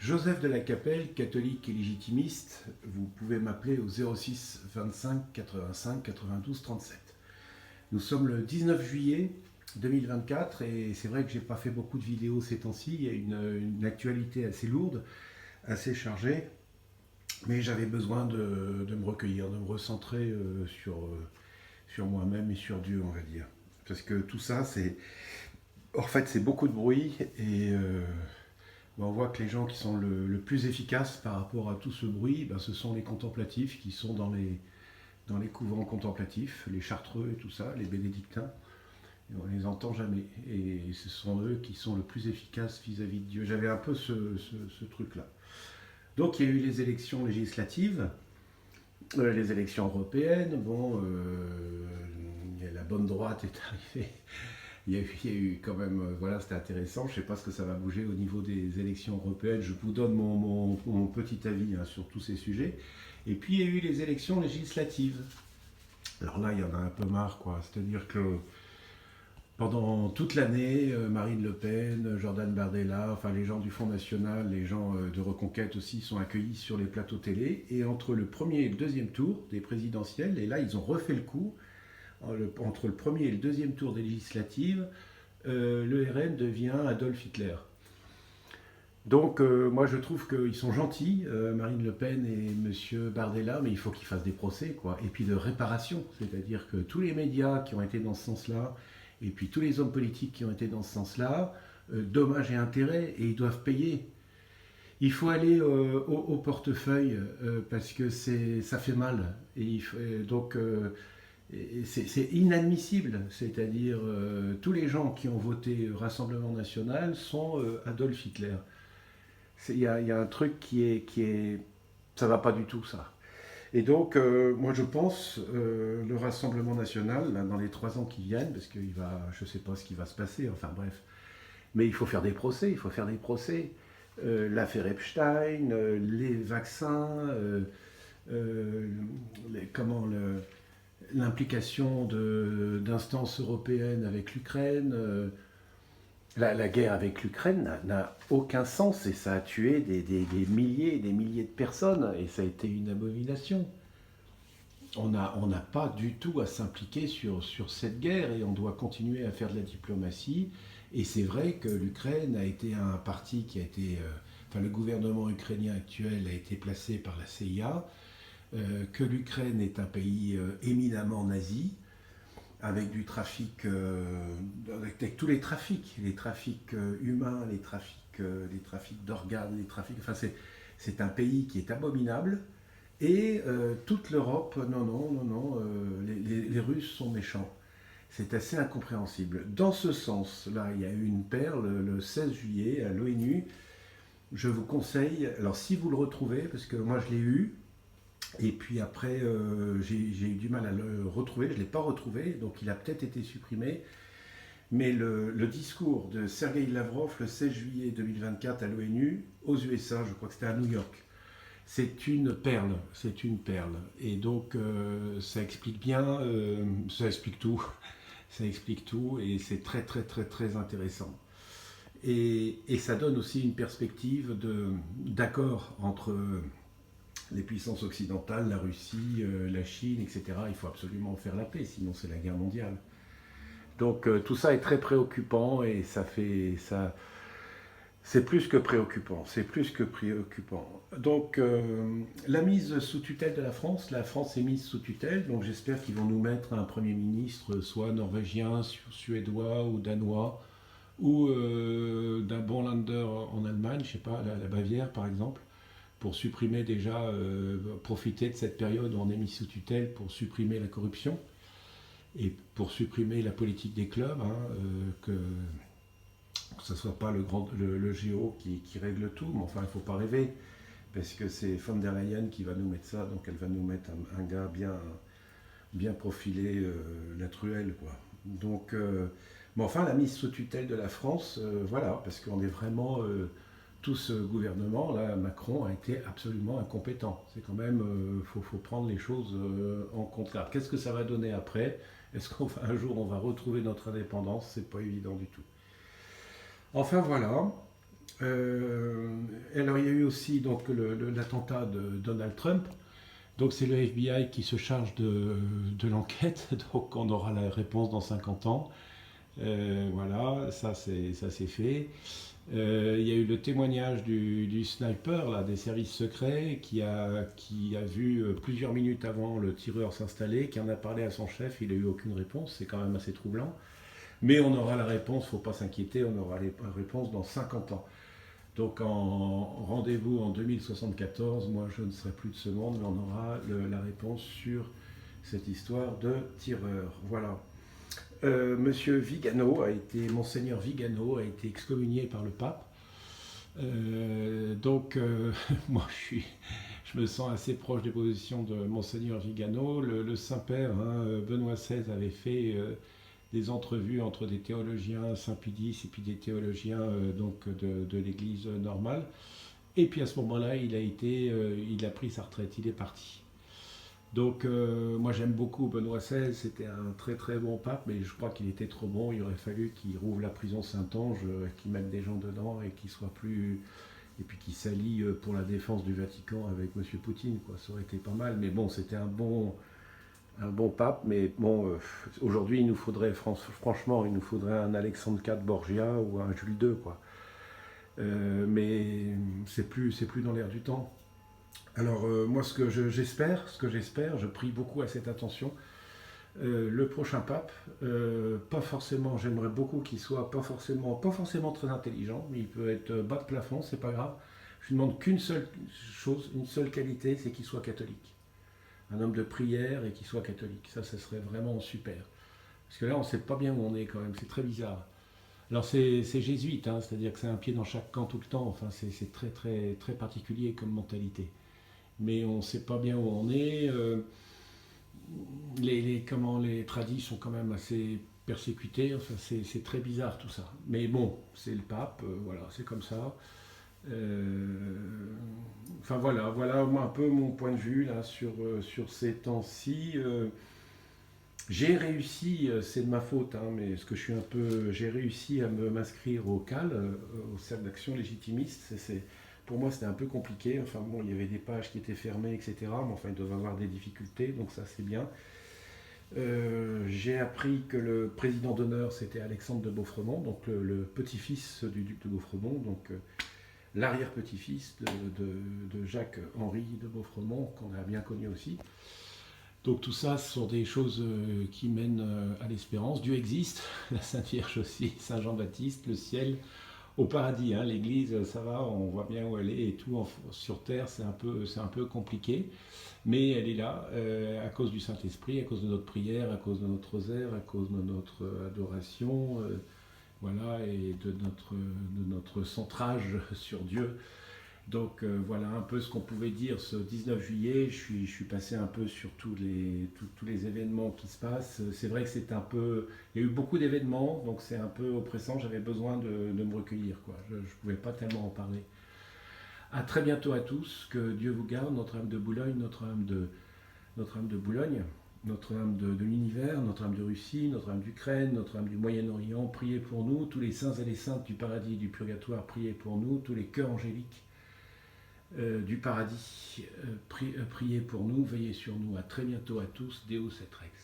Joseph de la Capelle, catholique et légitimiste, vous pouvez m'appeler au 06 25 85 92 37. Nous sommes le 19 juillet 2024 et c'est vrai que j'ai pas fait beaucoup de vidéos ces temps-ci, il y a une actualité assez lourde, assez chargée, mais j'avais besoin de me recueillir, de me recentrer sur moi-même et sur Dieu, on va dire. Parce que tout ça, en fait, c'est beaucoup de bruit et on voit que les gens qui sont le plus efficaces par rapport à tout ce bruit, ben, ce sont les contemplatifs qui sont dans les couvents contemplatifs, les chartreux et tout ça, les bénédictins. Et on ne les entend jamais. Et ce sont eux qui sont le plus efficaces vis-à-vis de Dieu. J'avais un peu ce truc-là. Donc il y a eu les élections législatives, les élections européennes. Bon, la bonne droite est arrivée. Il y a eu quand même, voilà, c'était intéressant. Je ne sais pas ce que ça va bouger au niveau des élections européennes. Je vous donne mon petit avis sur tous ces sujets. Et puis il y a eu les élections législatives. Alors là, il y en a un peu marre, quoi. C'est-à-dire que pendant toute l'année, Marine Le Pen, Jordan Bardella, enfin les gens du Front National, les gens de Reconquête aussi sont accueillis sur les plateaux télé. Et entre le premier et le deuxième tour des présidentielles, et là ils ont refait le coup, entre le premier et le deuxième tour des législatives, le RN devient Adolf Hitler. Donc moi je trouve qu'ils sont gentils, Marine Le Pen et Monsieur Bardella, mais il faut qu'ils fassent des procès, quoi. Et puis de réparation, c'est-à-dire que tous les médias qui ont été dans ce sens-là, et puis tous les hommes politiques qui ont été dans ce sens-là, dommages et intérêts, et ils doivent payer. Il faut aller au portefeuille parce que ça fait mal. C'est inadmissible. C'est-à-dire tous les gens qui ont voté Rassemblement National sont Adolf Hitler. Il y a un truc ça va pas du tout, ça. Et donc, moi je pense, le Rassemblement National, là, dans les 3 ans qui viennent, parce que je ne sais pas ce qui va se passer, enfin bref, mais il faut faire des procès, il faut faire des procès. L'affaire Epstein, les vaccins, euh, l'implication d'instances européennes avec l'Ukraine, la guerre avec l'Ukraine n'a aucun sens et ça a tué des milliers et des milliers de personnes et ça a été une abomination. On n'a pas du tout à s'impliquer sur cette guerre et on doit continuer à faire de la diplomatie. Et c'est vrai que l'Ukraine a été un parti qui a été... enfin, le gouvernement ukrainien actuel a été placé par la CIA, que l'Ukraine est un pays éminemment nazi, avec du trafic, avec tous les trafics humains, les trafics d'organes, enfin c'est un pays qui est abominable. Et toute l'Europe, non, les Russes sont méchants. C'est assez incompréhensible. Dans ce sens-là, il y a eu une perle le 16 juillet à l'ONU. Je vous conseille, alors si vous le retrouvez, parce que moi je l'ai eu, et puis après j'ai eu du mal à le retrouver, je ne l'ai pas retrouvé, donc il a peut-être été supprimé. Mais le discours de Sergei Lavrov le 16 juillet 2024 à l'ONU, aux USA, je crois que c'était à New York, c'est une perle, c'est une perle. Et donc ça explique bien, ça explique tout, ça explique tout, et c'est très très très très intéressant. Et ça donne aussi une perspective d'accord entre les puissances occidentales, la Russie, la Chine, etc. Il faut absolument faire la paix, sinon c'est la guerre mondiale. Donc tout ça est très préoccupant et c'est plus que préoccupant, c'est plus que préoccupant. Donc la mise sous tutelle de la France est mise sous tutelle, donc j'espère qu'ils vont nous mettre un Premier ministre, soit norvégien, suédois ou danois, ou d'un bon Länder en Allemagne, je sais pas, la Bavière par exemple, pour supprimer déjà, profiter de cette période où on est mis sous tutelle pour supprimer la corruption et pour supprimer la politique des clubs, que ce ne soit pas le géo qui règle tout, mais enfin il ne faut pas rêver, parce que c'est von der Leyen qui va nous mettre ça, donc elle va nous mettre un gars bien profilé, la truelle, quoi. Donc, mais enfin la mise sous tutelle de la France, voilà, parce qu'on est vraiment... tout ce gouvernement, là, Macron, a été absolument incompétent. C'est quand même, faut prendre les choses en compte. Alors, qu'est-ce que ça va donner après? Est-ce qu'un jour on va retrouver notre indépendance? C'est pas évident du tout. Enfin voilà. Alors il y a eu aussi donc l'attentat de Donald Trump. Donc c'est le FBI qui se charge de l'enquête, donc on aura la réponse dans 50 ans. Voilà, ça c'est fait. Il y a eu le témoignage du sniper là, des services secrets qui a vu plusieurs minutes avant le tireur s'installer, qui en a parlé à son chef, il n'a eu aucune réponse, c'est quand même assez troublant. Mais on aura la réponse, il ne faut pas s'inquiéter, on aura la réponse dans 50 ans. Donc en rendez-vous en 2074, moi je ne serai plus de ce monde, mais on aura la réponse sur cette histoire de tireur. Voilà. Monsieur Vigano Monseigneur Vigano a été excommunié par le pape. Moi je me sens assez proche des positions de Monseigneur Vigano. Le Saint-Père, hein, Benoît XVI, avait fait des entrevues entre des théologiens Saint-Pédis et puis des théologiens de l'Église normale. Et puis à ce moment-là, il a pris sa retraite, il est parti. Donc moi j'aime beaucoup Benoît XVI, c'était un très très bon pape, mais je crois qu'il était trop bon, il aurait fallu qu'il rouvre la prison Saint-Ange, qu'il mette des gens dedans et qu'il soit plus... et puis qu'il s'allie pour la défense du Vatican avec M. Poutine, quoi. Ça aurait été pas mal, mais bon, c'était un bon pape, mais bon, aujourd'hui il nous faudrait, franchement, il nous faudrait un Alexandre IV Borgia ou un Jules II, quoi. Mais c'est plus dans l'air du temps. Alors moi ce que j'espère, je prie beaucoup à cette attention, le prochain pape, pas forcément, j'aimerais beaucoup qu'il soit pas forcément très intelligent, mais il peut être bas de plafond, c'est pas grave. Je ne demande qu'une seule chose, une seule qualité, c'est qu'il soit catholique. Un homme de prière et qu'il soit catholique. Ça serait vraiment super. Parce que là, on ne sait pas bien où on est quand même, c'est très bizarre. Alors c'est jésuite, hein, c'est-à-dire que c'est un pied dans chaque camp tout le temps, enfin c'est très très très particulier comme mentalité. Mais on ne sait pas bien où on est. Les tradis sont quand même assez persécutés, enfin, c'est très bizarre tout ça. Mais bon, c'est le pape, voilà, c'est comme ça. Enfin voilà un peu mon point de vue là sur ces temps-ci. J'ai réussi, c'est de ma faute, hein, mais parce que j'ai réussi à m'inscrire au CAL, au Cercle d'Action Légitimiste. Pour moi, c'était un peu compliqué. Enfin bon, il y avait des pages qui étaient fermées, etc. Mais enfin, ils doivent avoir des difficultés, donc ça c'est bien. J'ai appris que le président d'honneur c'était Alexandre de Beaufremont, donc le petit-fils du duc de Beaufremont, donc l'arrière-petit-fils de Jacques-Henri de Beaufremont, qu'on a bien connu aussi. Donc tout ça, ce sont des choses qui mènent à l'espérance. Dieu existe, la Sainte Vierge aussi, Saint Jean-Baptiste, le ciel, au paradis. Hein. L'Église, ça va, on voit bien où elle est et tout. Sur Terre, c'est un peu compliqué, mais elle est là à cause du Saint-Esprit, à cause de notre prière, à cause de notre rosaire, à cause de notre adoration, voilà, et de notre centrage sur Dieu. Donc voilà un peu ce qu'on pouvait dire ce 19 juillet. Je suis passé un peu sur tous les événements qui se passent. C'est vrai que c'est un peu... Il y a eu beaucoup d'événements, donc c'est un peu oppressant. J'avais besoin de me recueillir, quoi. Je ne pouvais pas tellement en parler. À très bientôt à tous. Que Dieu vous garde, Notre-Dame de Boulogne, Notre-Dame de Boulogne, Notre-Dame de l'univers, Notre-Dame de Russie, Notre-Dame d'Ukraine, Notre-Dame du Moyen-Orient. Priez pour nous. Tous les saints et les saintes du paradis et du purgatoire, priez pour nous. Tous les cœurs angéliques du paradis, priez pour nous, veillez sur nous. À très bientôt à tous. Deus et Rex.